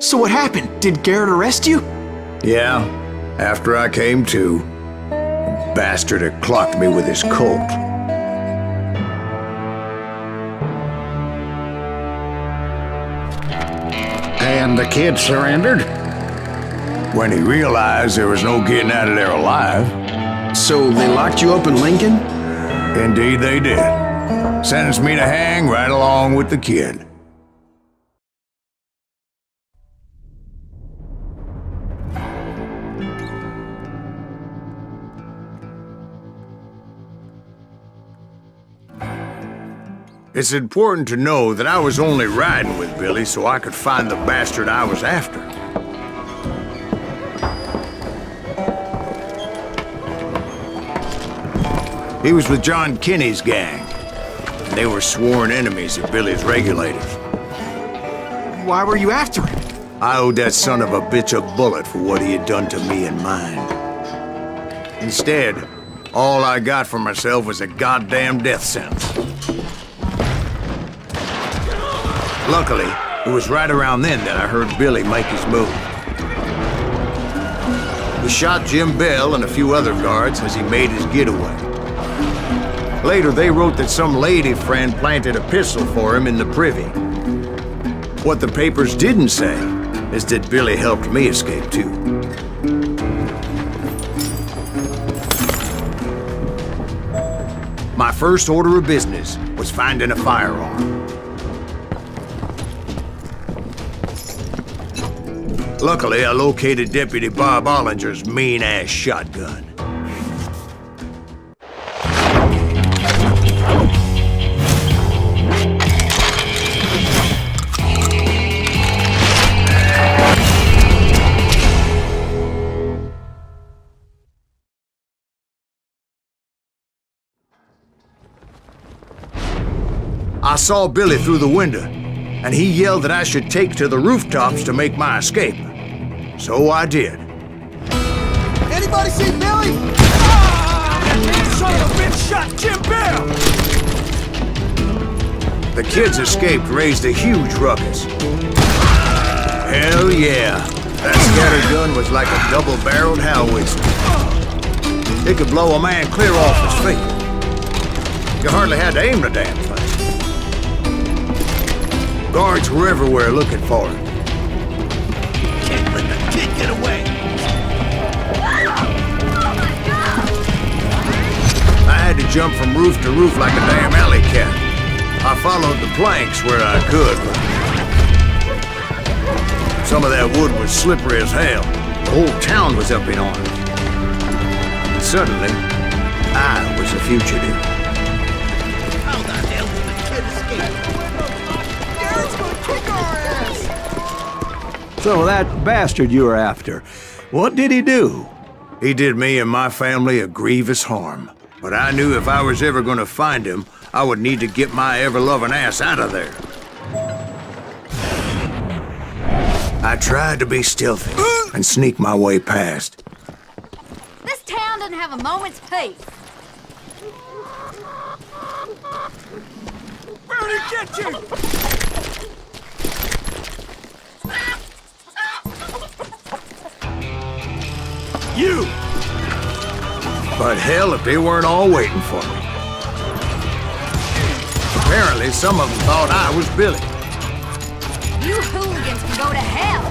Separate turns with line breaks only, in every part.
So what happened? Did Garrett arrest you?
Yeah, after I came to, the bastard had clocked me with his Colt.
And the kid surrendered?
When he realized there was no getting out of there alive.
So they locked you up in Lincoln?
Indeed they did. Sentenced me to hang right along with the kid. It's important to know that I was only riding with Billy so I could find the bastard I was after. He was with John Kinney's gang, and they were sworn enemies of Billy's regulators.
Why were you after him?
I owed that son of a bitch a bullet for what he had done to me and mine. Instead, all I got for myself was a goddamn death sentence. Luckily, it was right around then that I heard Billy make his move. He shot Jim Bell and a few other guards as he made his getaway. Later, they wrote that some lady friend planted a pistol for him in the privy. What the papers didn't say is that Billy helped me escape too. My first order of business was finding a firearm. Luckily, I located Deputy Bob Ollinger's mean-ass shotgun. I saw Billy through the window, and he yelled that I should take to the rooftops to make my escape. So I did.
Anybody see Billy? Ah! That son of a bitch shot Jim Bell!
The kids escaped raised a huge ruckus. Hell yeah! That scattergun was like a double-barreled howitzer. It could blow a man clear off his feet. You hardly had to aim the damn thing. Guards were everywhere looking for it.
Can't let the kid get away!
I had to jump from roof to roof like a damn alley cat. I followed the planks where I could, but some of that wood was slippery as hell. The whole town was up in arms. And suddenly, I was a fugitive.
How the hell did the kid escape? Garrett's gonna kick our ass!
So that bastard you were after, what did he do?
He did me and my family a grievous harm. But I knew if I was ever gonna find him, I would need to get my ever-loving ass out of there. I tried to be stealthy and sneak my way past.
This town doesn't have a moment's peace.
Where'd he get you? You!
But hell, if they weren't all waiting for me. Apparently, some of them thought I was Billy.
You hooligans can go to hell.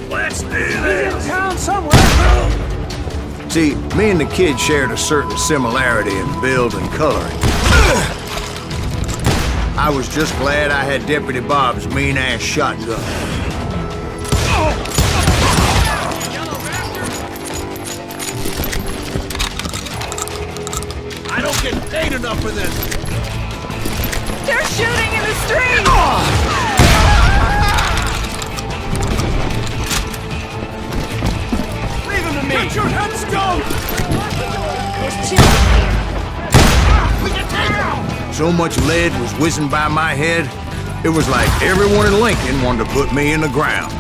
Let's do this!
Town somewhere.
See, me and the kid shared a certain similarity in build and coloring. I was just glad I had Deputy Bob's mean-ass shotgun.
I don't get paid enough for this!
They're shooting in the street!
Leave him to me! Get your heads go!
There's children here.
We can take him!
So much lead was whizzing by my head, it was like everyone in Lincoln wanted to put me in the ground.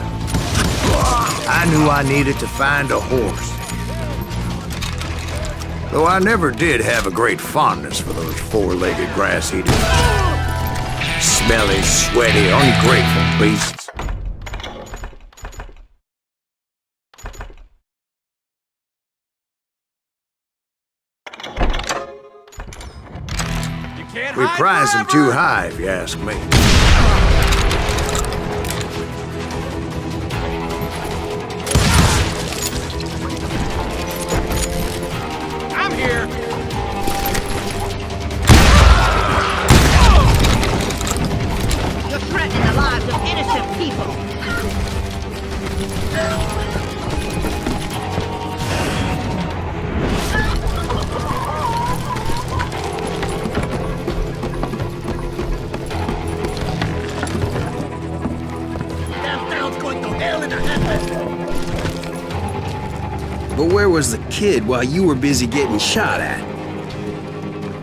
I knew I needed to find a horse. Though I never did have a great fondness for those four-legged grass-eaters. Smelly, sweaty, ungrateful beasts. We prize them too high, if you ask me.
I'm here.
You're threatening the lives of innocent people.
Damn town's going to hell in a handbasket.
But where was the kid while you were busy getting shot at?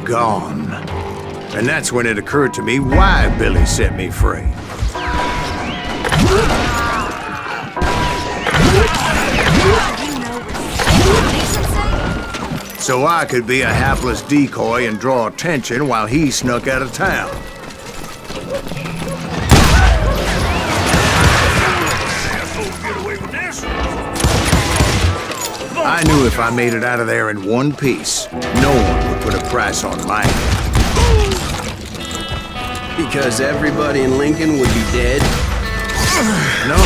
Gone. And that's when it occurred to me why Billy set me free. So I could be a hapless decoy and draw attention while he snuck out of town. I knew if I made it out of there in one piece, no one would put a price on my head.
Because everybody in Lincoln would be dead?
No,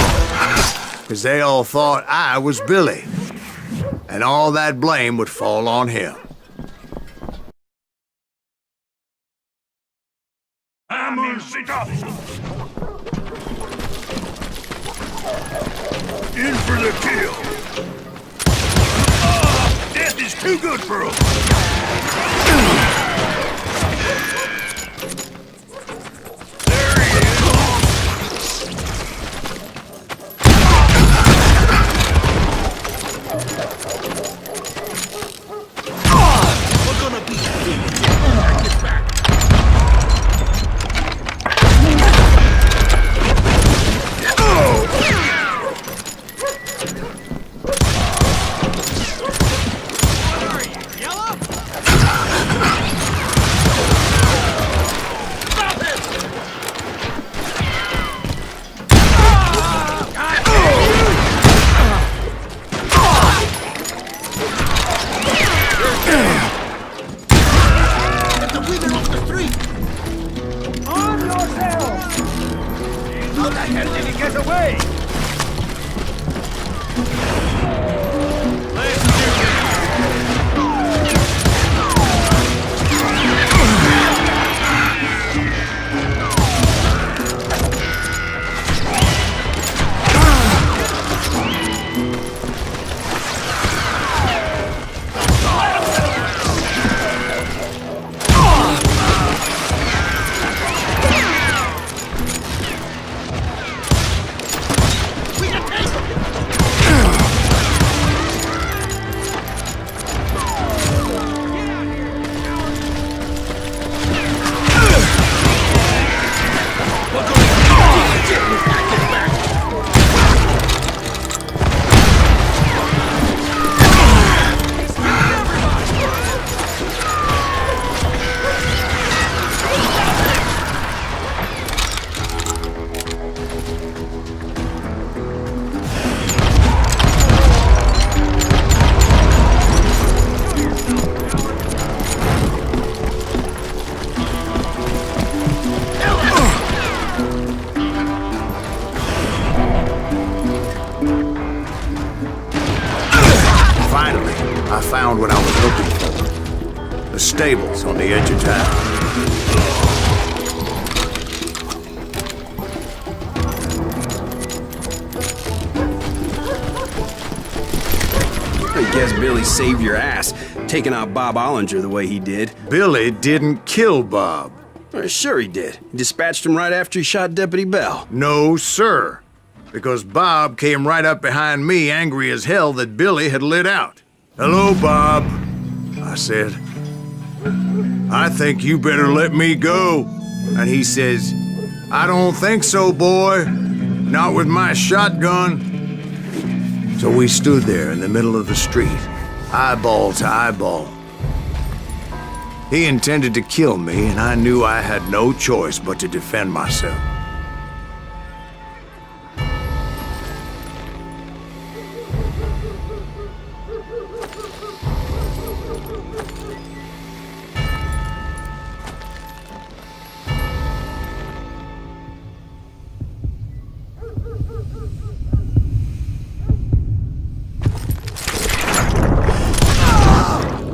because they all thought I was Billy. And all that blame would fall on him.
In for the kill. Death is too good for us. There he is.
We're gonna be get back.
I found what I was looking for. The stables on the edge of town.
I guess Billy saved your ass, taking out Bob Ollinger the way he did.
Billy didn't kill Bob.
Sure he did. He dispatched him right after he shot Deputy Bell.
No, sir. Because Bob came right up behind me, angry as hell that Billy had lit out. "Hello, Bob," I said. "I think you better let me go." And he says, "I don't think so, boy. Not with my shotgun." So we stood there in the middle of the street, eyeball to eyeball. He intended to kill me, and I knew I had no choice but to defend myself.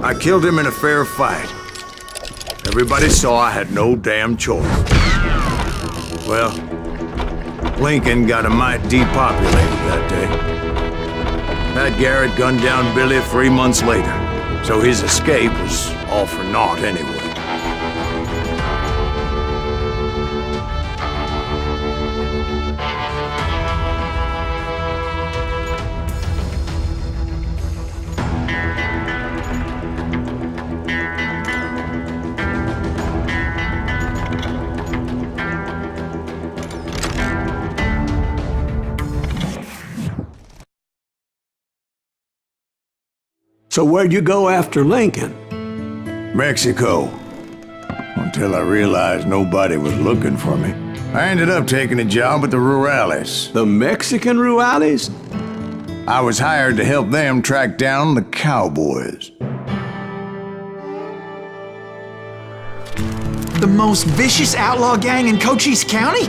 I killed him in a fair fight. Everybody saw I had no damn choice. Well, Lincoln got a mite depopulated that day. Pat Garrett gunned down Billy 3 months later, so his escape was all for naught anyway.
So where'd you go after Lincoln?
Mexico. Until I realized nobody was looking for me. I ended up taking a job at the Rurales.
The Mexican Rurales?
I was hired to help them track down the Cowboys.
The most vicious outlaw gang in Cochise County?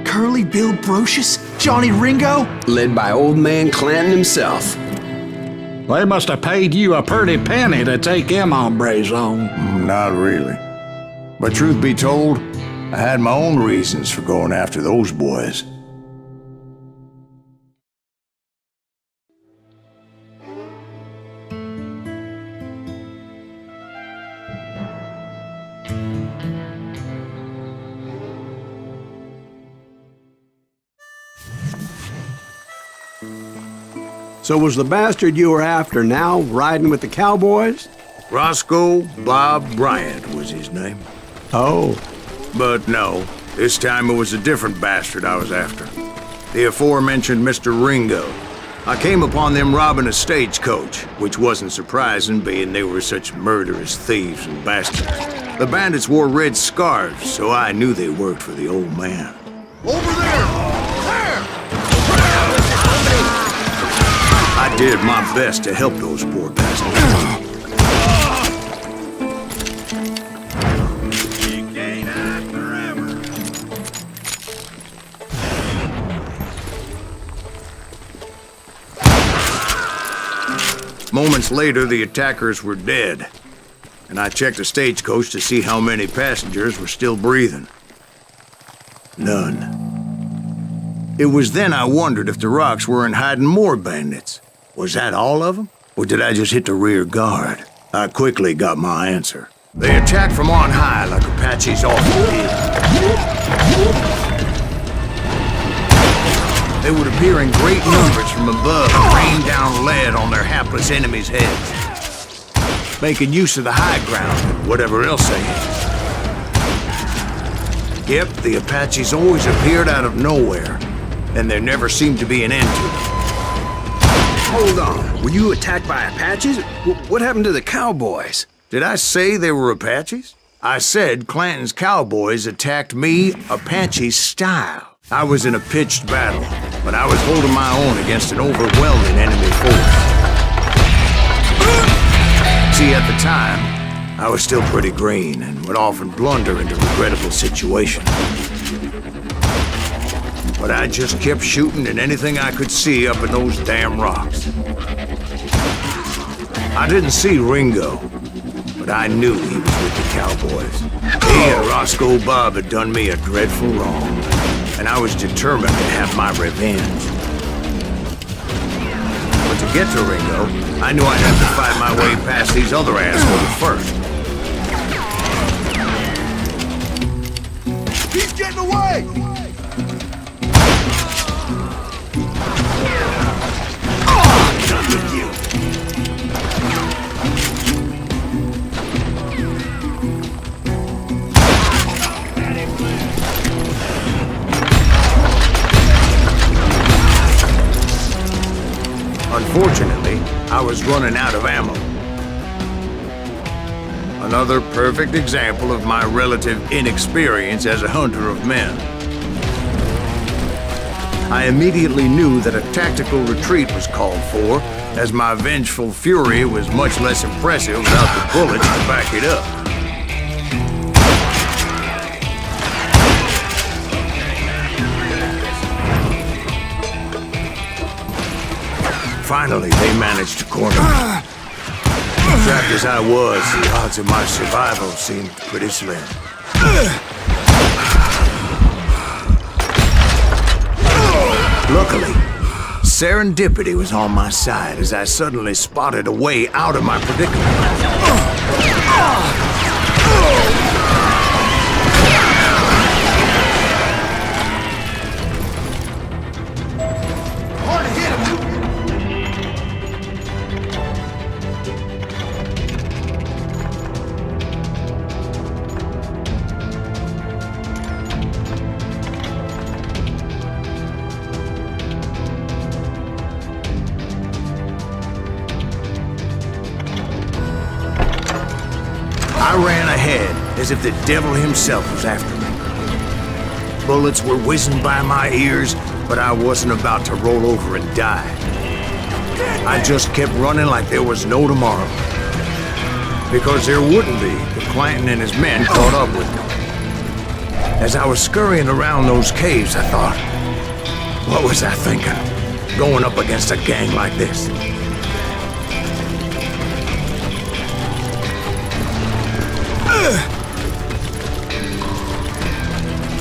Curly Bill Brocious? Johnny Ringo?
Led by old man Clanton himself.
They must have paid you a pretty penny to take them hombres on.
Not really. But truth be told, I had my own reasons for going after those boys.
So was the bastard you were after now riding with the Cowboys?
Roscoe Bob Bryant was his name.
Oh.
But no, this time it was a different bastard I was after. The aforementioned Mr. Ringo. I came upon them robbing a stagecoach, which wasn't surprising, being they were such murderous thieves and bastards. The bandits wore red scarves, so I knew they worked for the old man.
Over there!
I did my best to help those poor bastards.
You can't hide forever.
Moments later, the attackers were dead, and I checked the stagecoach to see how many passengers were still breathing. None. It was then I wondered if the rocks weren't hiding more bandits. Was that all of them? Or did I just hit the rear guard? I quickly got my answer. They attacked from on high like Apaches often did. They would appear in great numbers from above and rain down lead on their hapless enemies' heads, making use of the high ground and whatever else they had. Yep, the Apaches always appeared out of nowhere, and there never seemed to be an end to them.
Hold on. Were you attacked by Apaches? What happened to the Cowboys?
Did I say they were Apaches? I said Clanton's Cowboys attacked me Apache style. I was in a pitched battle, but I was holding my own against an overwhelming enemy force. See, at the time, I was still pretty green and would often blunder into regrettable situations. But I just kept shooting at anything I could see up in those damn rocks. I didn't see Ringo, but I knew he was with the Cowboys. He and Roscoe Bob had done me a dreadful wrong, and I was determined to have my revenge. But to get to Ringo, I knew I'd have to fight my way past these other assholes first.
He's getting away!
Done with you. Unfortunately, I was running out of ammo. Another perfect example of my relative inexperience as a hunter of men. I immediately knew that a tactical retreat was called for, as my vengeful fury was much less impressive without the bullets to back it up. Finally, they managed to corner me. Trapped as I was, the odds of my survival seemed pretty slim. Luckily, serendipity was on my side as I suddenly spotted a way out of my predicament.
Hard to hit him.
I ran ahead as if the devil himself was after me. Bullets were whizzing by my ears, but I wasn't about to roll over and die. I just kept running like there was no tomorrow. Because there wouldn't be if Clanton and his men caught up with me. As I was scurrying around those caves, I thought, what was I thinking? Going up against a gang like this?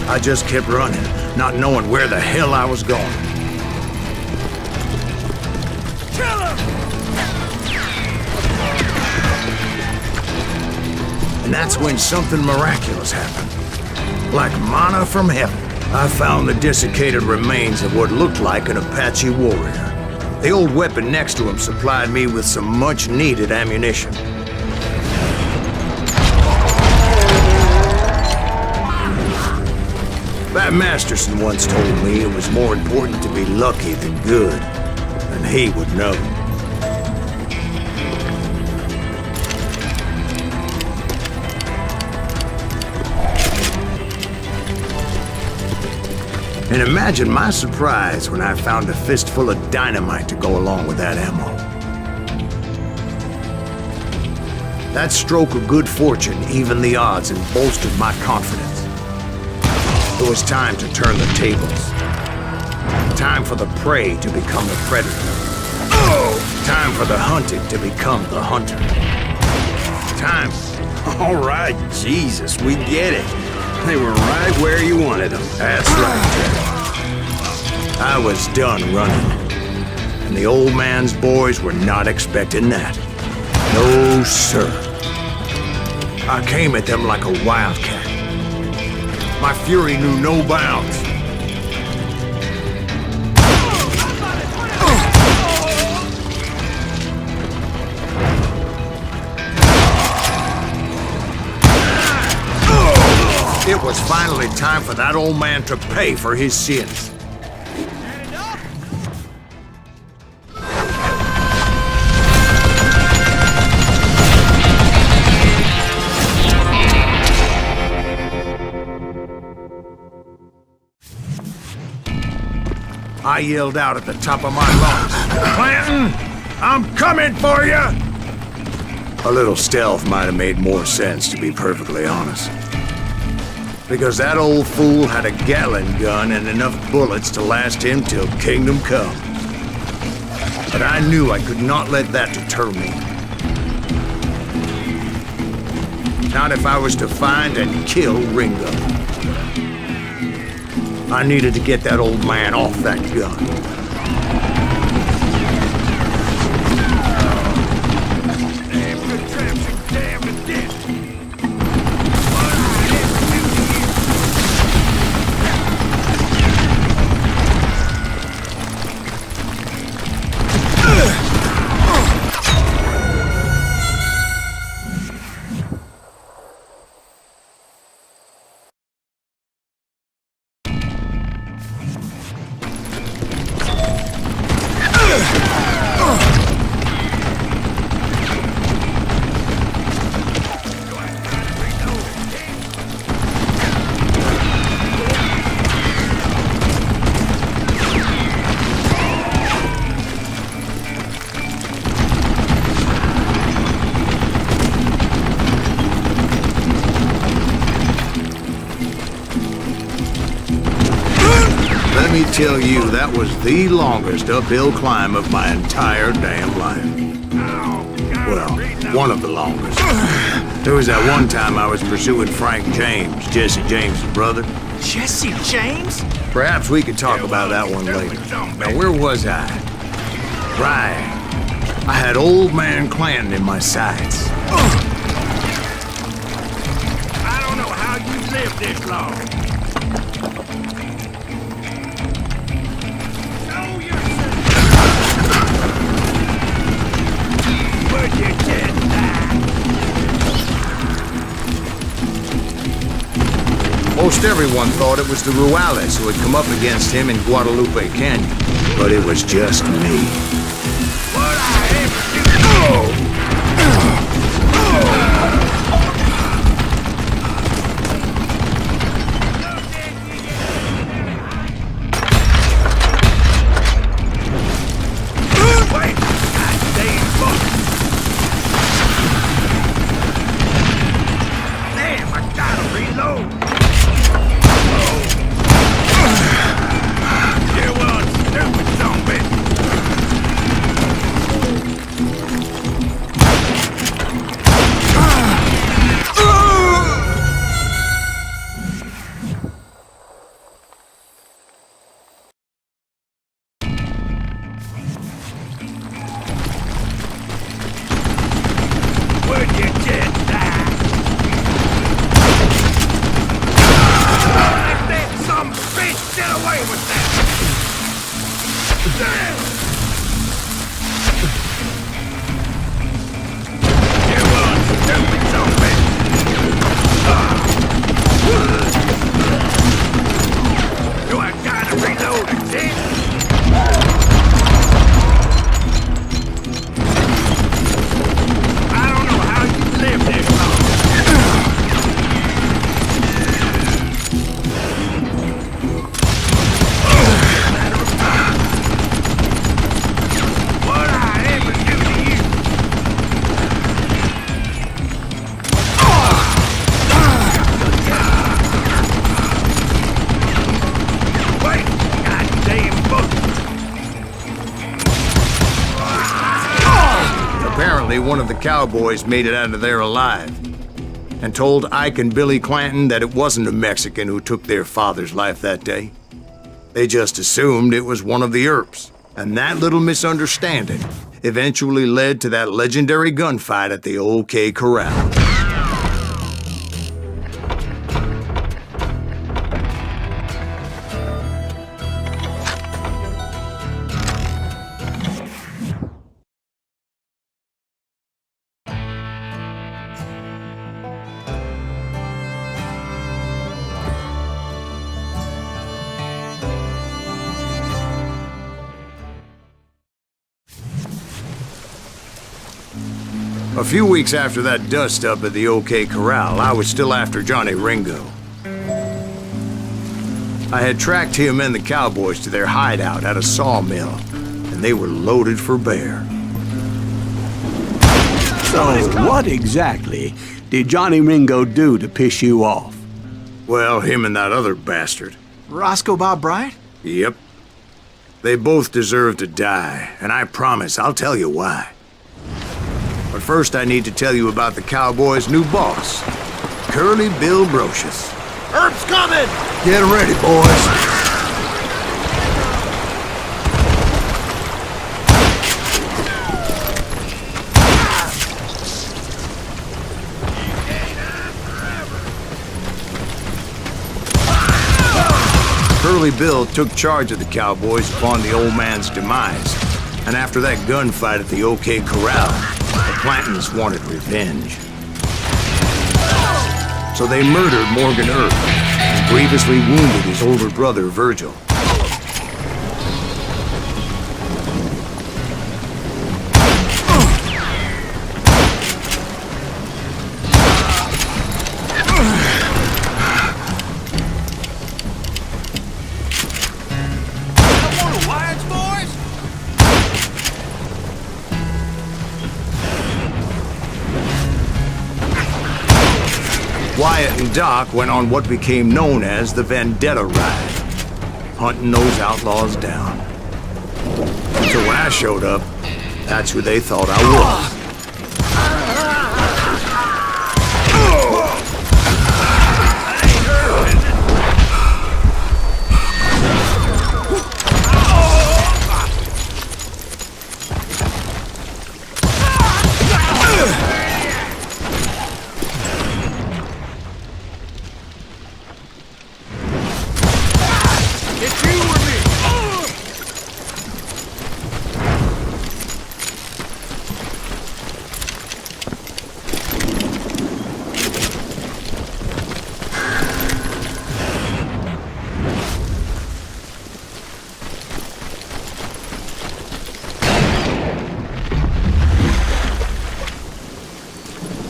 I just kept running, not knowing where the hell I was going.
Kill him!
And that's when something miraculous happened. Like manna from heaven, I found the desiccated remains of what looked like an Apache warrior. The old weapon next to him supplied me with some much-needed ammunition. Pat Masterson once told me it was more important to be lucky than good, and he would know. And imagine my surprise when I found a fistful of dynamite to go along with that ammo. That stroke of good fortune evened the odds and bolstered my confidence. It was time to turn the tables. Time for the prey to become the predator. Time for the hunted to become the hunter. Time.
All right, Jesus, we get it. They were right where you wanted them.
That's right, Jack. I was done running. And the old man's boys were not expecting that. No, sir. I came at them like a wildcat. My fury knew no bounds. It was finally time for that old man to pay for his sins. I yelled out at the top of my lungs, "Clanton, I'm coming for you!" A little stealth might have made more sense, to be perfectly honest. Because that old fool had a Gatling gun and enough bullets to last him till kingdom come. But I knew I could not let that deter me. Not if I was to find and kill Ringo. I needed to get that old man off that gun.
Damn good traps and damn good dick.
Let me tell you, that was the longest uphill climb of my entire damn life. Well, one of the longest. There was that one time I was pursuing Frank James, Jesse James' brother.
Jesse James?
Perhaps we could talk about that one later. Now, where was I? Right. I had old man Clanton in my sights.
I don't know how you lived this long. Show yourself. Would you just die?
Most everyone thought it was the Ruales who had come up against him in Guadalupe Canyon, but it was just me.
What I ever do? Wait! Goddamn fuck! Damn, I gotta reload! You one stupid zombie! Would you just die? Let that some bitch get away with that! Damn! You one stupid zombie! Do I gotta reload again? I don't know how you live this long. What I ever do to you? Wait, goddamn book.
Apparently, one of the Cowboys made it out of there alive and told Ike and Billy Clanton that it wasn't a Mexican who took their father's life that day. They just assumed it was one of the Earps, and that little misunderstanding eventually led to that legendary gunfight at the OK Corral. A few weeks after that dust-up at the OK Corral, I was still after Johnny Ringo. I had tracked him and the Cowboys to their hideout at a sawmill, and they were loaded for bear.
So, what exactly did Johnny Ringo do to piss you off?
Well, him and that other bastard.
Roscoe Bob Bryant?
Yep. They both deserve to die, and I promise I'll tell you why. But first I need to tell you about the Cowboys' new boss, Curly Bill Brocious.
Earp's coming!
Get ready, boys. Curly Bill took charge of the Cowboys upon the old man's demise, and after that gunfight at the OK Corral, the Clantons wanted revenge. So they murdered Morgan Earp and grievously wounded his older brother, Virgil. Wyatt and Doc went on what became known as the Vendetta Ride. hunting those outlaws down. So when I showed up, that's who they thought I was.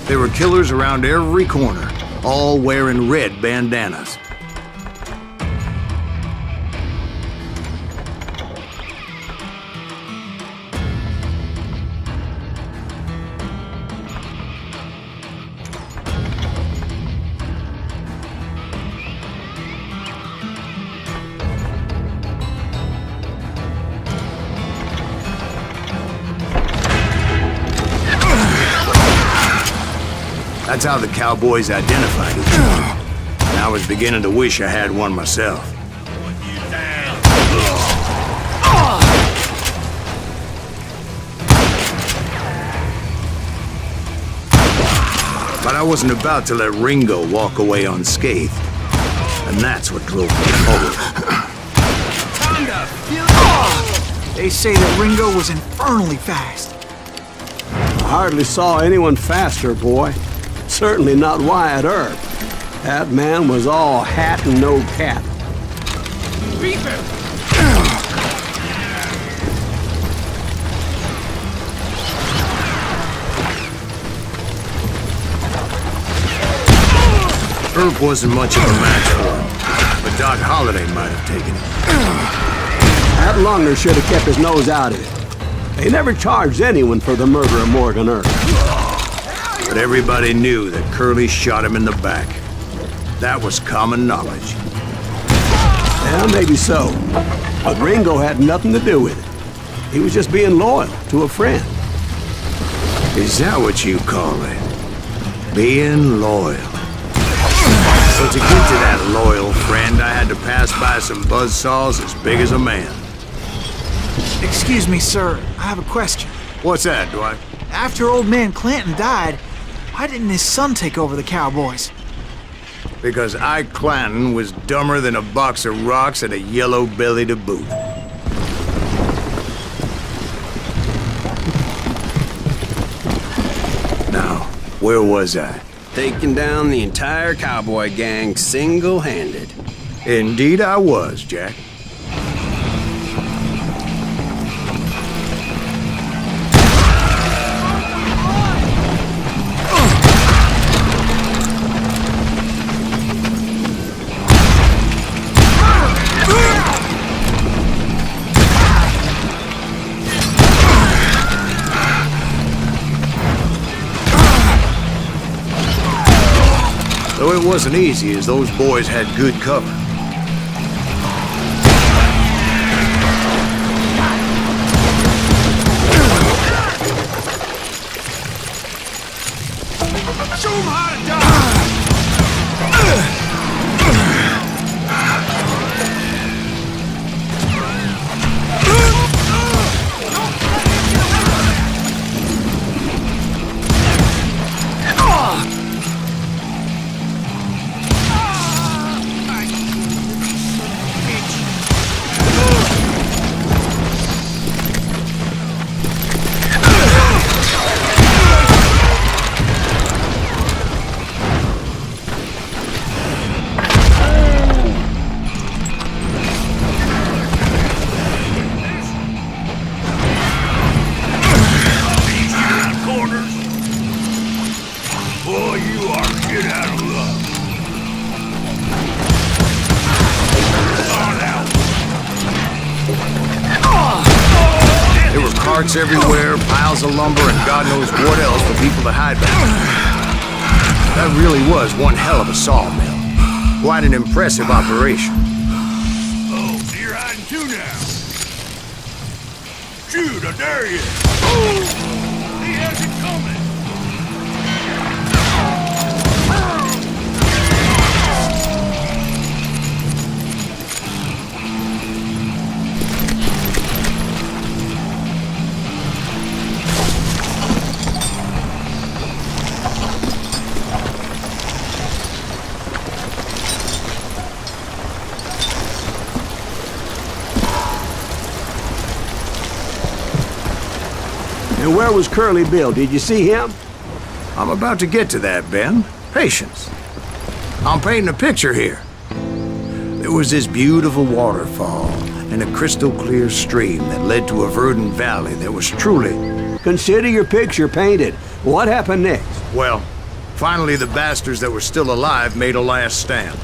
There were killers around every corner, all wearing red bandanas. That's how the Cowboys identified each other. And I was beginning to wish I had one myself. But I wasn't about to let Ringo walk away unscathed. And that's what drove me forward.
They say that Ringo was infernally fast.
I hardly saw anyone faster, boy. Certainly not Wyatt Earp. That man was all hat and no cap.
Beat him!
Earp wasn't much of a match for him, but Doc Holliday might have taken it.
That Lunger should have kept his nose out of it. They never charged anyone for the murder of Morgan Earp.
But everybody knew that Curly shot him in the back. That was common knowledge.
Yeah, maybe so. But Ringo had nothing to do with it. He was just being loyal to a friend.
Is that what you call it? Being loyal. So to get to that loyal friend, I had to pass by some buzzsaws as big as a man.
Excuse me, sir. I have a question.
What's that, Dwight?
After old man Clanton died, why didn't his son take over the Cowboys?
Because Ike Clanton was dumber than a box of rocks and a yellow belly to boot. Now, where was I?
Taking down the entire cowboy gang single-handed.
Indeed I was, Jack. Though it wasn't easy, as those boys had good cover.
Show 'em how to die!
Carts everywhere, piles of lumber, and God knows what else for people to hide behind. That really was one hell of a sawmill. Quite an impressive operation.
Oh, dear through now. Shoot, I dare you. He has it coming.
And where was Curly Bill? Did you see him?
I'm about to get to that, Ben. Patience. I'm painting a picture here. There was this beautiful waterfall and a crystal clear stream that led to a verdant valley that was truly...
Consider your picture painted. What happened next?
Well, finally the bastards that were still alive made a last stand.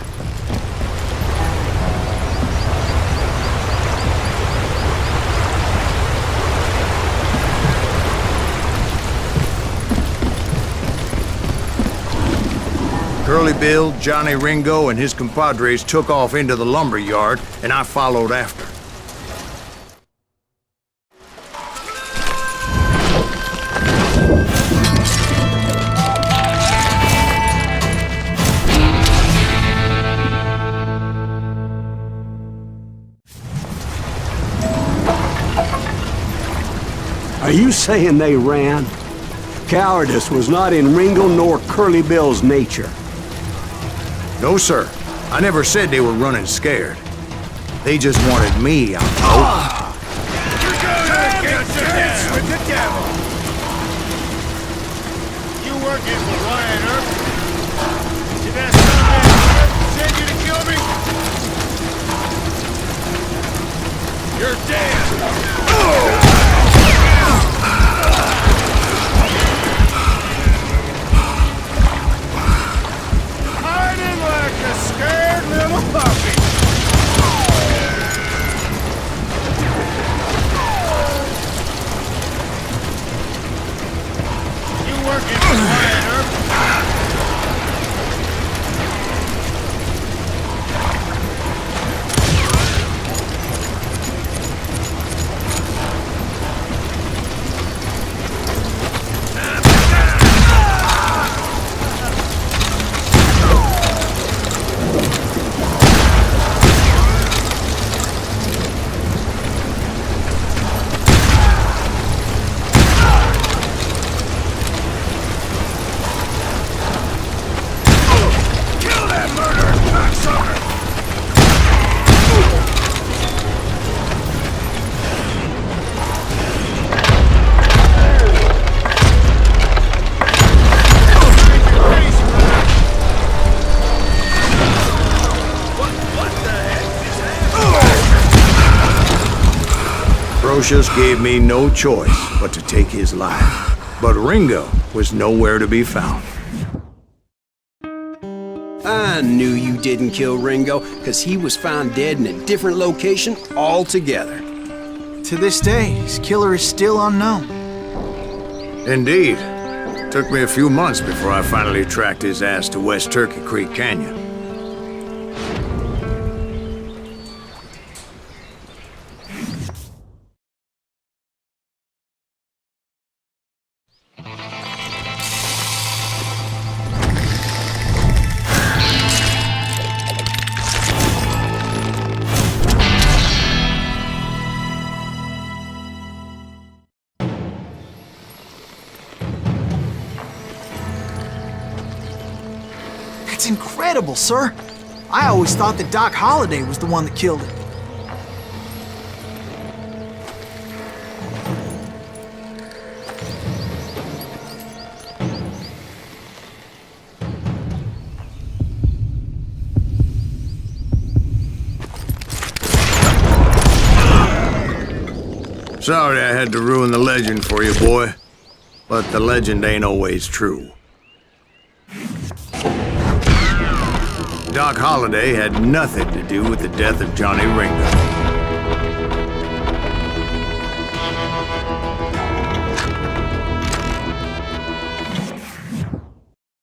Curly Bill, Johnny Ringo, and his compadres took off into the lumber yard, and I followed after.
Are you saying they ran? Cowardice was not in Ringo nor Curly Bill's nature.
No, sir. I never said they were running scared. They just wanted me out.
With the devil. You working for Ryan Earp? Did that son send you to kill me? You're dead. Hiding like a scared little puppy. You working for Ryan Earp?
Just gave me no choice but to take his life. But Ringo was nowhere to be found.
I knew you didn't kill Ringo, because he was found dead in a different location altogether.
To this day, his killer is still unknown.
Indeed. Took me a few months before I finally tracked his ass to West Turkey Creek Canyon.
That's incredible, sir. I always thought that Doc Holliday was the one that killed him.
Sorry I had to ruin the legend for you, boy. But the legend ain't always true. Doc Holliday had nothing to do with the death of Johnny Ringo.